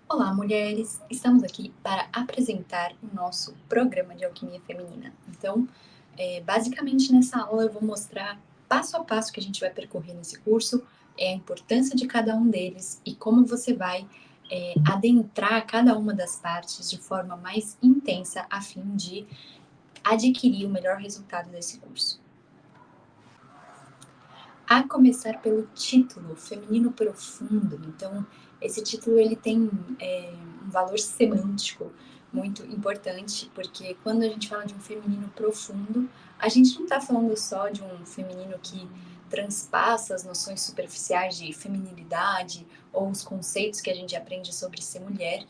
Olá, mulheres! Estamos aqui para apresentar o nosso programa de alquimia feminina. Então, basicamente nessa aula eu vou mostrar passo a passo que a gente vai percorrer nesse curso, a importância de cada um deles e como você vai adentrar cada uma das partes de forma mais intensa a fim de adquirir o melhor resultado desse curso. A começar pelo título, Feminino Profundo. Então, esse título ele tem um valor semântico muito importante, porque quando a gente fala de um feminino profundo, a gente não está falando só de um feminino que transpassa as noções superficiais de feminilidade ou os conceitos que a gente aprende sobre ser mulher,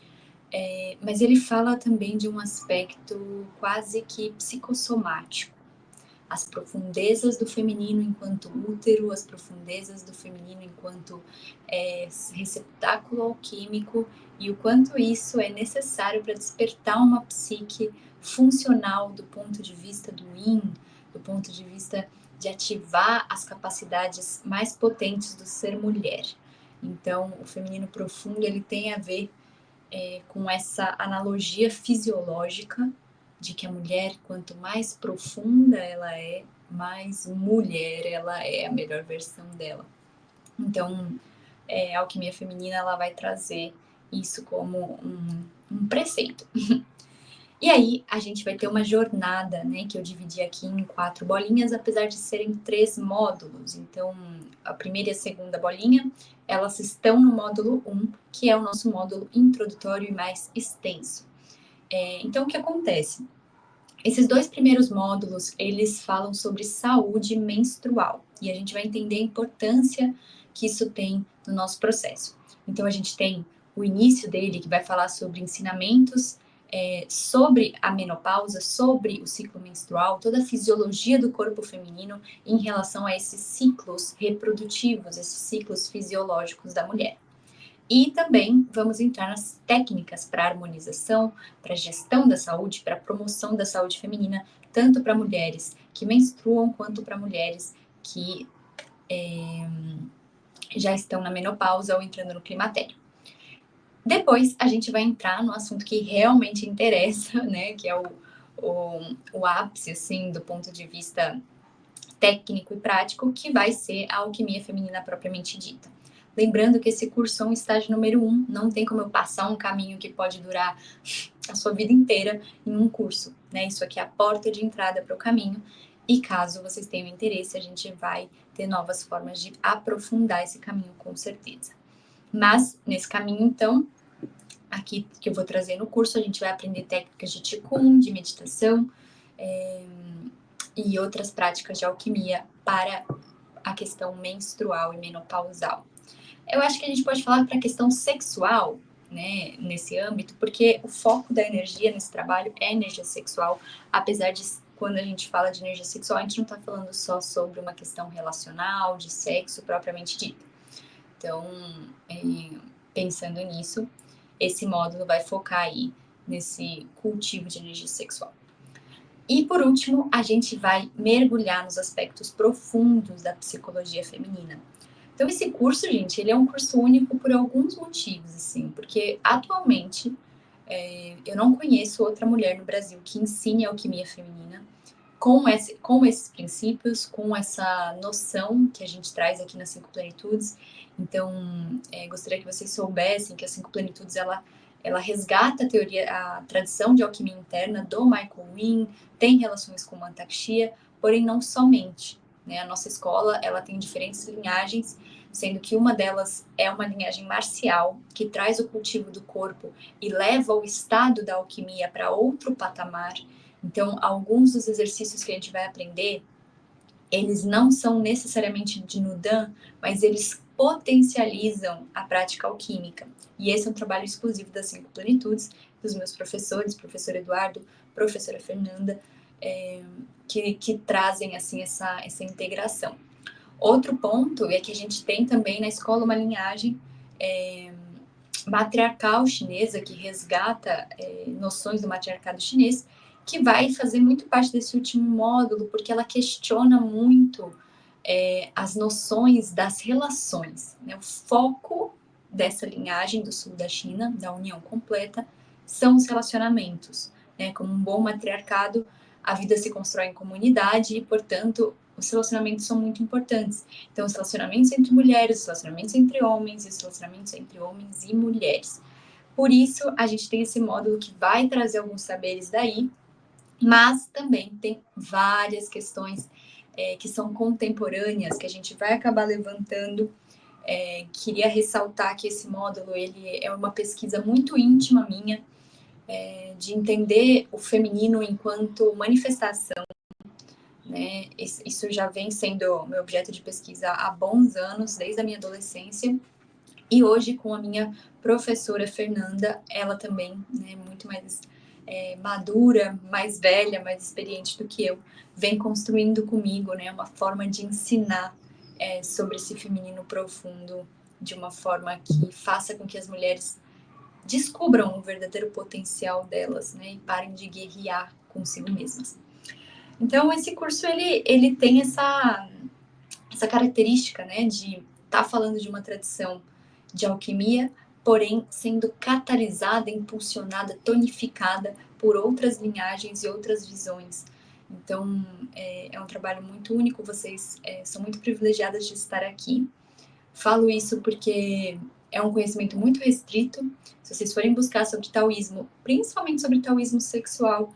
mas ele fala também de um aspecto quase que psicossomático, as profundezas do feminino enquanto útero, as profundezas do feminino enquanto receptáculo alquímico e o quanto isso é necessário para despertar uma psique funcional do ponto de vista do yin, do ponto de vista de ativar as capacidades mais potentes do ser mulher. Então, o feminino profundo ele tem a ver com essa analogia fisiológica de que a mulher, quanto mais profunda ela é, mais mulher ela é, a melhor versão dela. Então, a alquimia feminina ela vai trazer isso como um preceito. E aí, a gente vai ter uma jornada, né, que eu dividi aqui em 4 bolinhas, apesar de serem 3 módulos. Então, a primeira e a segunda bolinha, elas estão no módulo 1, que é o nosso módulo introdutório e mais extenso. Então, o que acontece? Esses 2 primeiros módulos, eles falam sobre saúde menstrual, e a gente vai entender a importância que isso tem no nosso processo. Então, a gente tem o início dele, que vai falar sobre ensinamentos sobre a menopausa, sobre o ciclo menstrual, toda a fisiologia do corpo feminino em relação a esses ciclos reprodutivos, esses ciclos fisiológicos da mulher. E também vamos entrar nas técnicas para harmonização, para gestão da saúde, para promoção da saúde feminina, tanto para mulheres que menstruam quanto para mulheres que já estão na menopausa ou entrando no climatério. Depois a gente vai entrar no assunto que realmente interessa, né, que é o ápice, assim, do ponto de vista técnico e prático, que vai ser a alquimia feminina propriamente dita. Lembrando que esse curso é um estágio número 1, não tem como eu passar um caminho que pode durar a sua vida inteira em um curso, né? Isso aqui é a porta de entrada para o caminho, e caso vocês tenham interesse, a gente vai ter novas formas de aprofundar esse caminho, com certeza. Mas, nesse caminho, então, aqui que eu vou trazer no curso, a gente vai aprender técnicas de Qigong, de meditação, e outras práticas de alquimia para a questão menstrual e menopausal. Eu acho que a gente pode falar para a questão sexual, né, nesse âmbito, porque o foco da energia nesse trabalho é a energia sexual, apesar de quando a gente fala de energia sexual, a gente não está falando só sobre uma questão relacional, de sexo propriamente dito. Então, pensando nisso, esse módulo vai focar aí nesse cultivo de energia sexual. E por último, a gente vai mergulhar nos aspectos profundos da psicologia feminina. Então esse curso, gente, ele é um curso único por alguns motivos, assim, porque atualmente eu não conheço outra mulher no Brasil que ensine alquimia feminina com esses princípios, com essa noção que a gente traz aqui nas Cinco Plenitudes. Então, gostaria que vocês soubessem que as Cinco Plenitudes, ela resgata a teoria, a tradição de alquimia interna do Michael Wing, tem relações com Mantak-Chia, porém não somente, né? A nossa escola, ela tem diferentes linhagens, sendo que uma delas é uma linhagem marcial, que traz o cultivo do corpo e leva o estado da alquimia para outro patamar. Então, alguns dos exercícios que a gente vai aprender, eles não são necessariamente de Nudan, mas eles potencializam a prática alquímica. E esse é um trabalho exclusivo das Cinco Plenitudes, dos meus professores, professor Eduardo, professora Fernanda, que trazem assim essa integração. Outro ponto é que a gente tem também na escola uma linhagem matriarcal chinesa, que resgata noções do matriarcado chinês, que vai fazer muito parte desse último módulo, porque ela questiona muito as noções das relações, né? O foco dessa linhagem do sul da China, da união completa, são os relacionamentos, né? Como um bom matriarcado, a vida se constrói em comunidade e, portanto, os relacionamentos são muito importantes. Então, os relacionamentos entre mulheres, os relacionamentos entre homens e os relacionamentos entre homens e mulheres. Por isso, a gente tem esse módulo que vai trazer alguns saberes daí, mas também tem várias questões que são contemporâneas, que a gente vai acabar levantando. Queria ressaltar que esse módulo ele é uma pesquisa muito íntima minha, de entender o feminino enquanto manifestação, né? Isso já vem sendo meu objeto de pesquisa há bons anos, desde a minha adolescência, e hoje com a minha professora Fernanda, ela também, né, muito mais madura, mais velha, mais experiente do que eu, vem construindo comigo, né, uma forma de ensinar sobre esse feminino profundo, de uma forma que faça com que as mulheres descubram o verdadeiro potencial delas, né, e parem de guerrear consigo mesmas. Então, esse curso, ele tem essa característica, né, de estar falando de uma tradição de alquimia, porém sendo catalisada, impulsionada, tonificada por outras linhagens e outras visões. Então, é um trabalho muito único, vocês são muito privilegiadas de estar aqui. Falo isso porque é um conhecimento muito restrito. Se vocês forem buscar sobre taoísmo, principalmente sobre taoísmo sexual,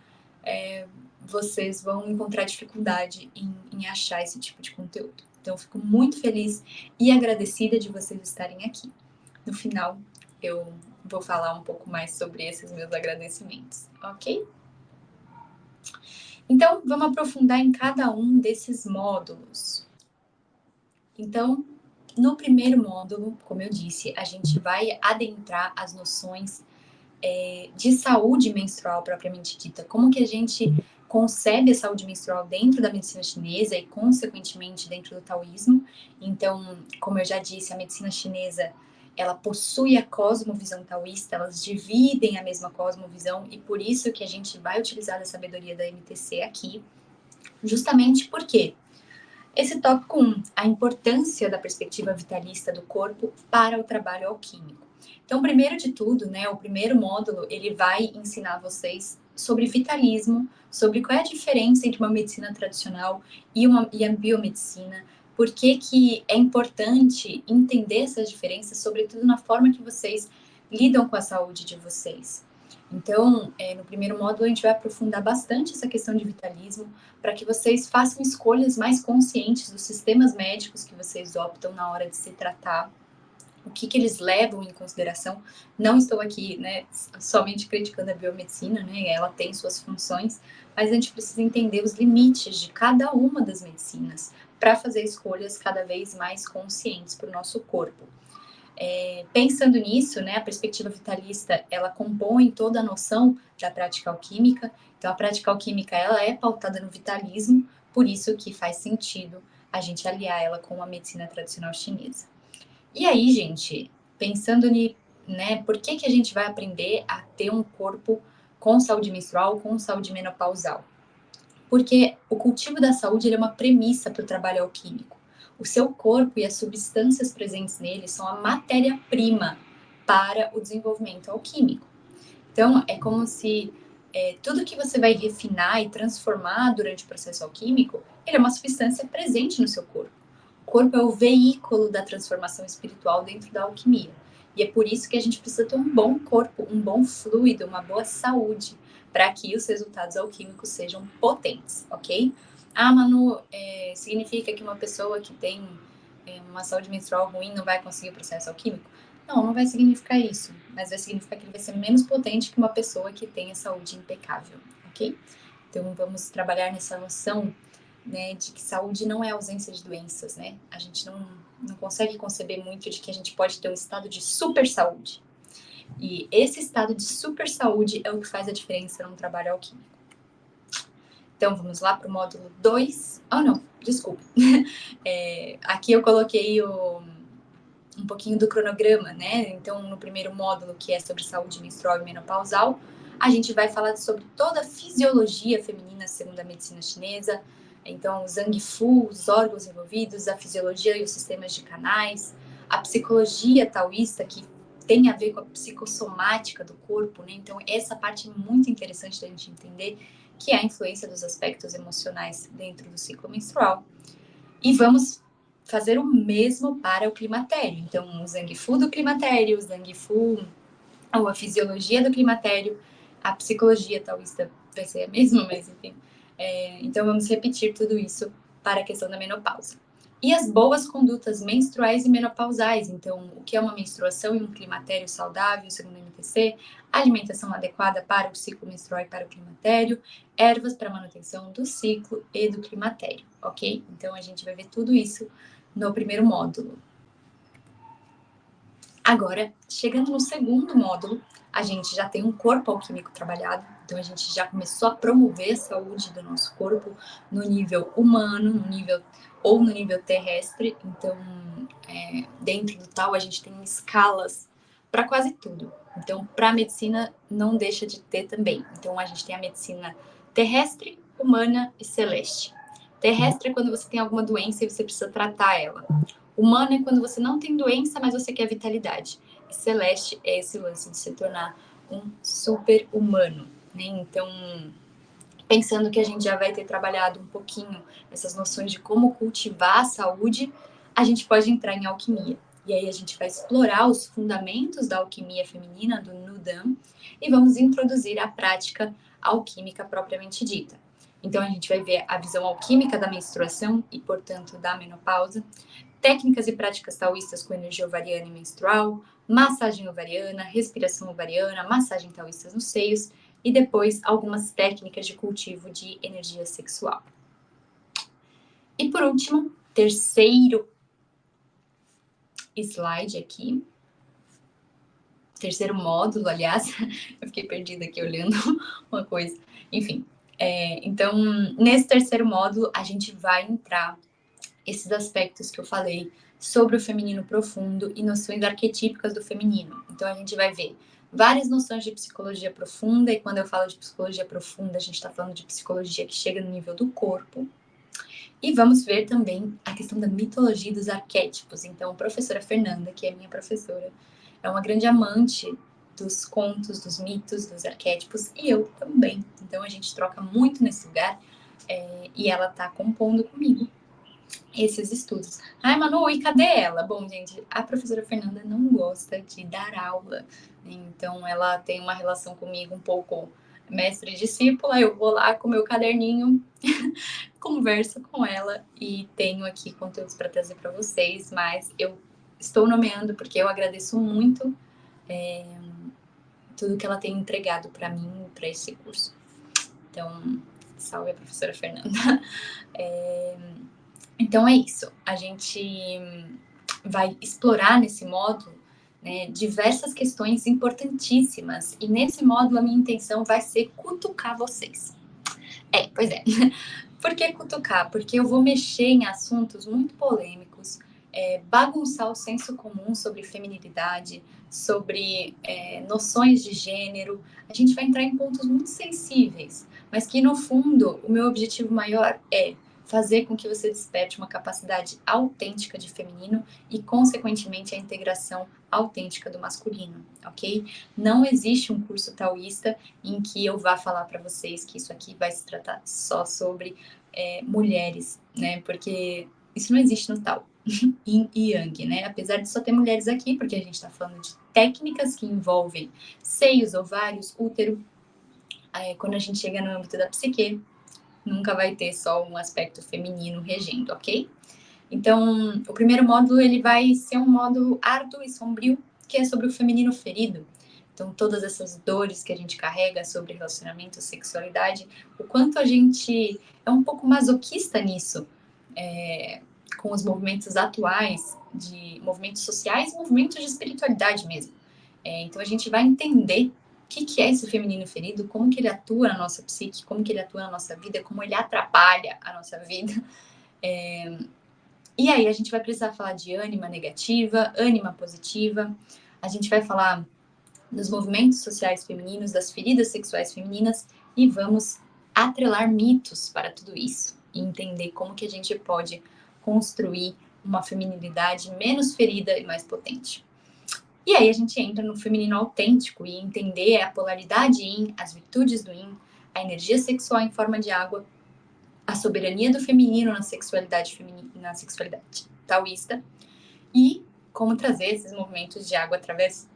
vocês vão encontrar dificuldade em achar esse tipo de conteúdo. Então, eu fico muito feliz e agradecida de vocês estarem aqui. No final, eu vou falar um pouco mais sobre esses meus agradecimentos, ok? Então, vamos aprofundar em cada um desses módulos. Então, no primeiro módulo, como eu disse, a gente vai adentrar as noções de saúde menstrual propriamente dita. Como que a gente concebe a saúde menstrual dentro da medicina chinesa e, consequentemente, dentro do taoísmo. Então, como eu já disse, a medicina chinesa, ela possui a cosmovisão taoísta, elas dividem a mesma cosmovisão e por isso que a gente vai utilizar a sabedoria da MTC aqui, justamente porque esse tópico 1, a importância da perspectiva vitalista do corpo para o trabalho alquímico. Então, primeiro de tudo, né, o primeiro módulo, ele vai ensinar vocês sobre vitalismo, sobre qual é a diferença entre uma medicina tradicional e a biomedicina, por que é importante entender essas diferenças, sobretudo na forma que vocês lidam com a saúde de vocês. Então, no primeiro módulo, a gente vai aprofundar bastante essa questão de vitalismo, para que vocês façam escolhas mais conscientes dos sistemas médicos que vocês optam na hora de se tratar, o que eles levam em consideração. Não estou aqui, né, somente criticando a biomedicina, né, ela tem suas funções, mas a gente precisa entender os limites de cada uma das medicinas para fazer escolhas cada vez mais conscientes para o nosso corpo. Pensando nisso, né, a perspectiva vitalista, ela compõe toda a noção da prática alquímica. Então, a prática alquímica, ela é pautada no vitalismo, por isso que faz sentido a gente aliar ela com a medicina tradicional chinesa. E aí, gente, pensando né, por que a gente vai aprender a ter um corpo com saúde menstrual, com saúde menopausal? Porque o cultivo da saúde é uma premissa para o trabalho alquímico. O seu corpo e as substâncias presentes nele são a matéria-prima para o desenvolvimento alquímico. Então, é como se tudo que você vai refinar e transformar durante o processo alquímico, ele é uma substância presente no seu corpo. O corpo é o veículo da transformação espiritual dentro da alquimia. E é por isso que a gente precisa ter um bom corpo, um bom fluido, uma boa saúde, para que os resultados alquímicos sejam potentes, ok? Ah, Manu, significa que uma pessoa que tem uma saúde menstrual ruim não vai conseguir o processo alquímico? Não, não vai significar isso, mas vai significar que ele vai ser menos potente que uma pessoa que tenha saúde impecável, ok? Então, vamos trabalhar nessa noção, né, de que saúde não é ausência de doenças, né? A gente não consegue conceber muito de que a gente pode ter um estado de super saúde. E esse estado de super saúde é o que faz a diferença no trabalho alquímico. Então, vamos lá para o módulo 2. Oh, não, desculpa. Aqui eu coloquei um pouquinho do cronograma, né? Então, no primeiro módulo, que é sobre saúde menstrual e menopausal, a gente vai falar sobre toda a fisiologia feminina segundo a medicina chinesa. Então, o Zhang Fu, os órgãos envolvidos, a fisiologia e os sistemas de canais, a psicologia taoísta, que tem a ver com a psicossomática do corpo, né? Então, essa parte é muito interessante da gente entender, que é a influência dos aspectos emocionais dentro do ciclo menstrual. E vamos fazer o mesmo para o climatério. Então, o Zangfu do climatério, o Zangfu, ou a fisiologia do climatério, a psicologia taoísta vai ser a mesma, mas enfim. Então, vamos repetir tudo isso para a questão da menopausa. E as boas condutas menstruais e menopausais. Então, o que é uma menstruação e um climatério saudável, segundo o MTC, alimentação adequada para o ciclo menstrual e para o climatério, ervas para manutenção do ciclo e do climatério, ok? Então, a gente vai ver tudo isso no primeiro módulo. Agora, chegando no segundo módulo, a gente já tem um corpo alquímico trabalhado, então a gente já começou a promover a saúde do nosso corpo no nível humano, no nível terrestre. Então, dentro do tal, a gente tem escalas para quase tudo. Então, para a medicina, não deixa de ter também. Então, a gente tem a medicina terrestre, humana e celeste. Terrestre é quando você tem alguma doença e você precisa tratar ela. Humano é quando você não tem doença, mas você quer vitalidade. E celeste é esse lance de se tornar um super humano, né? Então, pensando que a gente já vai ter trabalhado um pouquinho essas noções de como cultivar a saúde, a gente pode entrar em alquimia. E aí a gente vai explorar os fundamentos da alquimia feminina, do Nudam, e vamos introduzir a prática alquímica propriamente dita. Então a gente vai ver a visão alquímica da menstruação e, portanto, da menopausa, técnicas e práticas taoístas com energia ovariana e menstrual, massagem ovariana, respiração ovariana, massagem taoísta nos seios e depois algumas técnicas de cultivo de energia sexual. E por último, terceiro slide aqui, terceiro módulo, aliás, eu fiquei perdida aqui olhando uma coisa, enfim. Então, nesse terceiro módulo, a gente vai entrar esses aspectos que eu falei sobre o feminino profundo e noções arquetípicas do feminino. Então, a gente vai ver várias noções de psicologia profunda, e quando eu falo de psicologia profunda, a gente está falando de psicologia que chega no nível do corpo. E vamos ver também a questão da mitologia dos arquétipos. Então, a professora Fernanda, que é minha professora, é uma grande amante dos contos, dos mitos, dos arquétipos, e eu também. Então, a gente troca muito nesse lugar, e ela está compondo comigo esses estudos. Ai, Manu, e cadê ela? Bom, gente, a professora Fernanda não gosta de dar aula, então ela tem uma relação comigo um pouco mestre e discípula. Eu vou lá com meu caderninho, converso com ela e tenho aqui conteúdos para trazer para vocês, mas eu estou nomeando porque eu agradeço muito tudo que ela tem entregado para mim, para esse curso. Então, salve a professora Fernanda. Então é isso, a gente vai explorar nesse módulo, né, diversas questões importantíssimas, e nesse módulo a minha intenção vai ser cutucar vocês. Pois é. Por que cutucar? Porque eu vou mexer em assuntos muito polêmicos, bagunçar o senso comum sobre feminilidade, sobre noções de gênero. A gente vai entrar em pontos muito sensíveis, mas que no fundo o meu objetivo maior é fazer com que você desperte uma capacidade autêntica de feminino e, consequentemente, a integração autêntica do masculino, ok? Não existe um curso taoísta em que eu vá falar para vocês que isso aqui vai se tratar só sobre mulheres, né? Porque isso não existe no Tao, Yin e Yang, né? Apesar de só ter mulheres aqui, porque a gente está falando de técnicas que envolvem seios, ovários, útero. Quando a gente chega no âmbito da psique, nunca vai ter só um aspecto feminino regendo, ok? Então, o primeiro módulo ele vai ser um módulo árduo e sombrio, que é sobre o feminino ferido. Então, todas essas dores que a gente carrega sobre relacionamento, sexualidade, o quanto a gente é um pouco masoquista nisso, com os movimentos atuais, de movimentos sociais e movimentos de espiritualidade mesmo. Então, a gente vai entender o que é esse feminino ferido, como que ele atua na nossa psique, como que ele atua na nossa vida, como ele atrapalha a nossa vida. E aí a gente vai precisar falar de ânima negativa, ânima positiva, a gente vai falar dos movimentos sociais femininos, das feridas sexuais femininas, e vamos atrelar mitos para tudo isso e entender como que a gente pode construir uma feminilidade menos ferida e mais potente. E aí a gente entra no feminino autêntico e entender a polaridade yin, as virtudes do yin, a energia sexual em forma de água, a soberania do feminino na sexualidade taoísta e como trazer esses movimentos de água através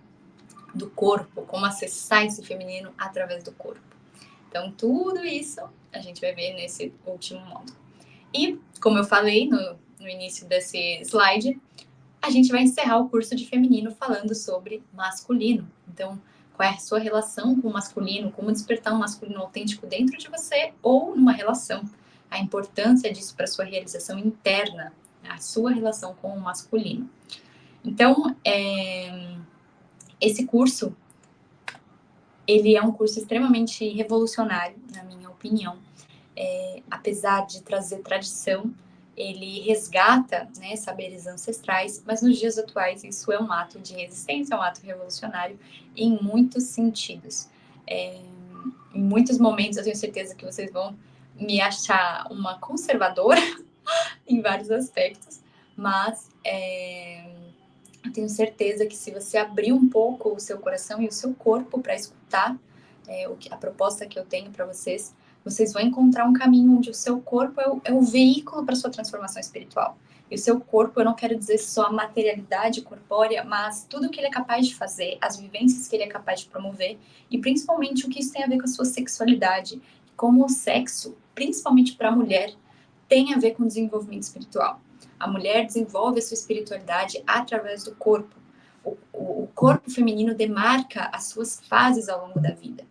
do corpo, como acessar esse feminino através do corpo. Então, tudo isso a gente vai ver nesse último módulo. E, como eu falei no início desse slide, a gente vai encerrar o curso de feminino falando sobre masculino. Então, qual é a sua relação com o masculino, como despertar um masculino autêntico dentro de você ou numa relação. A importância disso para a sua realização interna, a sua relação com o masculino. Então, esse curso, ele é um curso extremamente revolucionário, na minha opinião. Apesar de trazer tradição, ele resgata, né, saberes ancestrais, mas nos dias atuais isso é um ato de resistência, é um ato revolucionário em muitos sentidos. Em muitos momentos eu tenho certeza que vocês vão me achar uma conservadora em vários aspectos, mas eu tenho certeza que se você abrir um pouco o seu coração e o seu corpo para escutar a proposta que eu tenho para vocês, vocês vão encontrar um caminho onde o seu corpo é o veículo para sua transformação espiritual. E o seu corpo, eu não quero dizer só a materialidade corpórea, mas tudo o que ele é capaz de fazer, as vivências que ele é capaz de promover, e principalmente o que isso tem a ver com a sua sexualidade, como o sexo, principalmente para a mulher, tem a ver com o desenvolvimento espiritual. A mulher desenvolve a sua espiritualidade através do corpo. O corpo feminino demarca as suas fases ao longo da vida.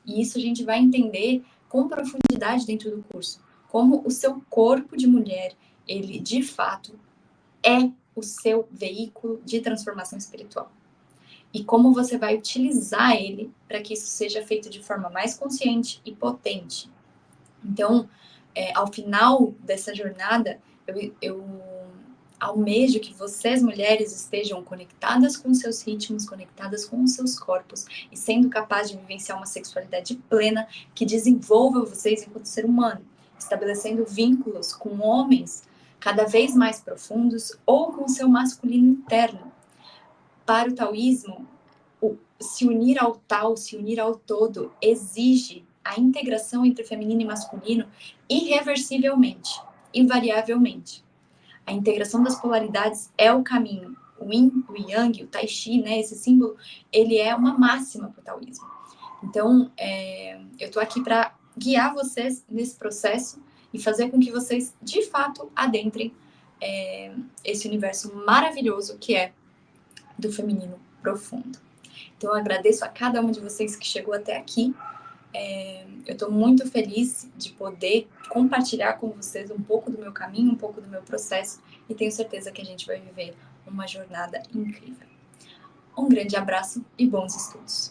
E isso a gente vai entender com profundidade dentro do curso. Como o seu corpo de mulher, ele de fato é o seu veículo de transformação espiritual. E como você vai utilizar ele para que isso seja feito de forma mais consciente e potente. Então, ao final dessa jornada, eu almejo que vocês, mulheres, estejam conectadas com seus ritmos, conectadas com os seus corpos e sendo capazes de vivenciar uma sexualidade plena que desenvolva vocês enquanto ser humano, estabelecendo vínculos com homens cada vez mais profundos ou com o seu masculino interno. Para o taoísmo, se unir ao tal, se unir ao todo, exige a integração entre feminino e masculino irreversivelmente, invariavelmente. A integração das polaridades é o caminho. O yin, o yang, o tai chi, né, esse símbolo, ele é uma máxima para o taoísmo. Então, eu estou aqui para guiar vocês nesse processo e fazer com que vocês, de fato, adentrem esse universo maravilhoso que é do feminino profundo. Então, eu agradeço a cada um de vocês que chegou até aqui. Eu estou muito feliz de poder compartilhar com vocês um pouco do meu caminho, um pouco do meu processo, e tenho certeza que a gente vai viver uma jornada incrível. Um grande abraço e bons estudos!